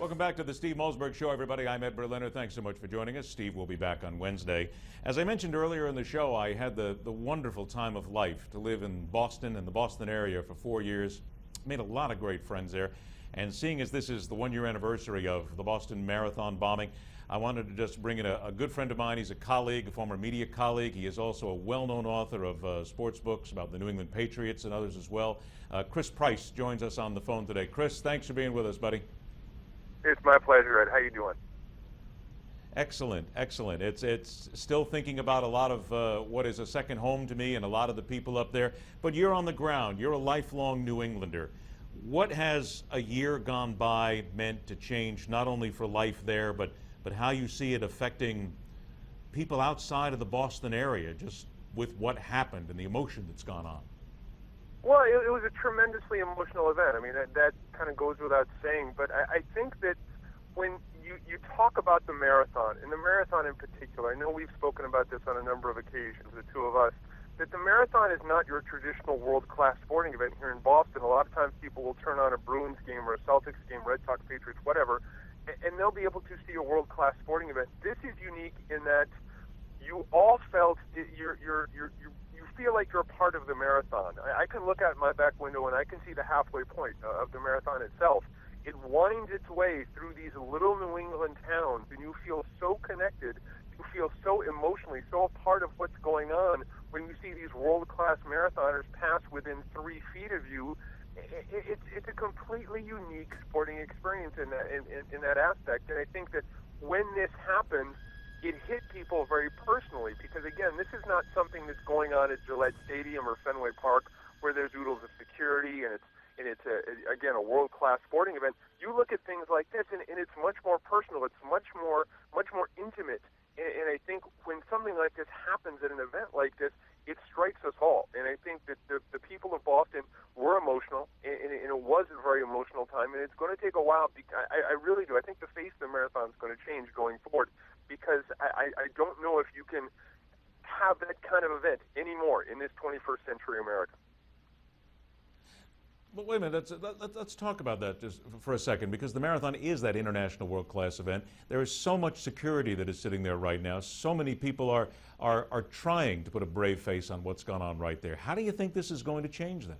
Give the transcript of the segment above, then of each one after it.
Welcome back to the Steve Malzberg Show, everybody. I'm Ed Berliner. Thanks so much for joining us. Steve will be back on Wednesday. As I mentioned earlier in the show, I had the wonderful time of life to live in Boston and the Boston area for 4 years. Made a lot of great friends there. And seeing as this is the one-year anniversary of the Boston Marathon bombing, I wanted to just bring in a good friend of mine. He's a colleague, a former media colleague. He is also a well-known author of sports books about the New England Patriots and others as well. Chris Price joins us on the phone today. Chris, thanks for being with us, buddy. It's my pleasure, Ed. How you doing? Excellent, excellent. It's still thinking about a lot of what is a second home to me and a lot of the people up there. But you're on the ground. You're a lifelong New Englander. What has a year gone by meant to change, not only for life there, but how you see it affecting people outside of the Boston area, just with what happened and the emotion that's gone on? Well, it was a tremendously emotional event. I mean, that kind of goes without saying. But I think that when you talk about the marathon, and the marathon in particular, I know we've spoken about this on a number of occasions, the two of us, that the marathon is not your traditional world-class sporting event here in Boston. A lot of times people will turn on a Bruins game or a Celtics game, Red Sox, Patriots, whatever, and they'll be able to see a world-class sporting event. This is unique in that you all felt you feel like you're a part of the marathon. I can look out my back window and I can see the halfway point of the marathon itself. It winds its way through these little New England towns, and you feel so connected. You feel so emotionally, so a part of what's going on when you see these world-class marathoners pass within 3 feet of you. It's a completely unique sporting experience in that aspect. And I think that when this happened, it hit people very personally because, again, this is not something that's going on at Gillette Stadium or Fenway Park where there's oodles of security and it's again, a world-class sporting event. You look at things like this, and it's much more personal. It's much more intimate. And I think when something like this happens at an event like this, it strikes us all. And I think that the people of Boston were emotional, and it was a very emotional time, and it's going to take a while. I really do. I think the face of the marathon is going to change going forward because I don't know if you can have that kind of event anymore in this 21st century America. But wait a minute, let's talk about that just for a second, because the marathon is that international world-class event. There is so much security that is sitting there right now. So many people are trying to put a brave face on what's gone on right there. How do you think this is going to change then?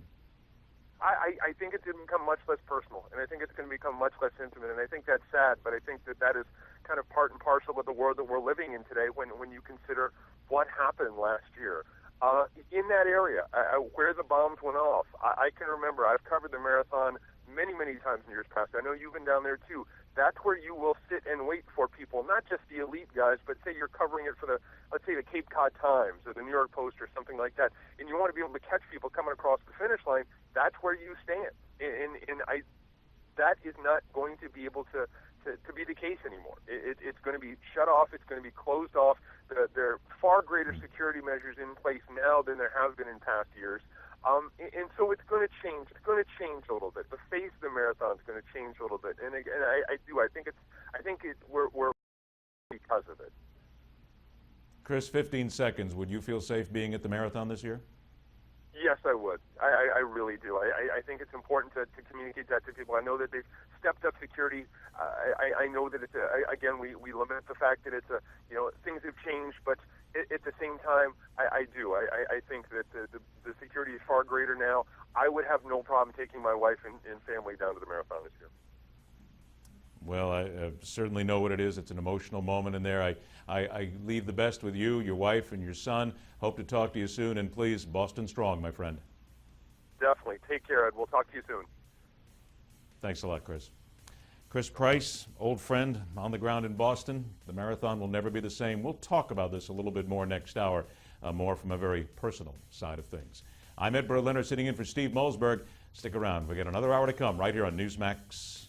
I think it's going to become much less personal, and I think it's going to become much less intimate, and I think that's sad, but I think that is kind of part and parcel of the world that we're living in today when you consider what happened last year. In that area, where the bombs went off, I can remember, I've covered the marathon many, many times in years past. I know you've been down there too. That's where you will sit and wait for people, not just the elite guys, but say you're covering it for let's say the Cape Cod Times or the New York Post or something like that, and you want to be able to catch people coming across the finish line, that's where you stand. That is not going to be able to be the case anymore. It's going to be shut off. It's going to be closed off. There are far greater security measures in place now than there have been in past years. And so it's going to change. It's going to change a little bit. The face of the marathon is going to change a little bit. And again, I think we're because of it. Chris, 15 seconds. Would you feel safe being at the marathon this year? Yes, I would. I really do. I think it's important to communicate that to people. I know that they've stepped up security. I know that it's again, we lament the fact that things have changed, but at the same time, I do. I think that the security is far greater now. I would have no problem taking my wife and family down to the marathon this year. Well, I certainly know what it is. It's an emotional moment in there. I leave the best with you, your wife, and your son. Hope to talk to you soon. And please, Boston strong, my friend. Definitely. Take care, Ed. We'll talk to you soon. Thanks a lot, Chris. Chris Price, old friend on the ground in Boston. The marathon will never be the same. We'll talk about this a little bit more next hour, more from a very personal side of things. I'm Ed Berliner, sitting in for Steve Malzberg. Stick around. We got another hour to come right here on Newsmax.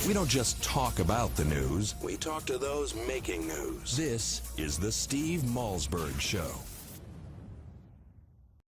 We don't just talk about the news, we talk to those making news. This is the Steve Malzberg Show.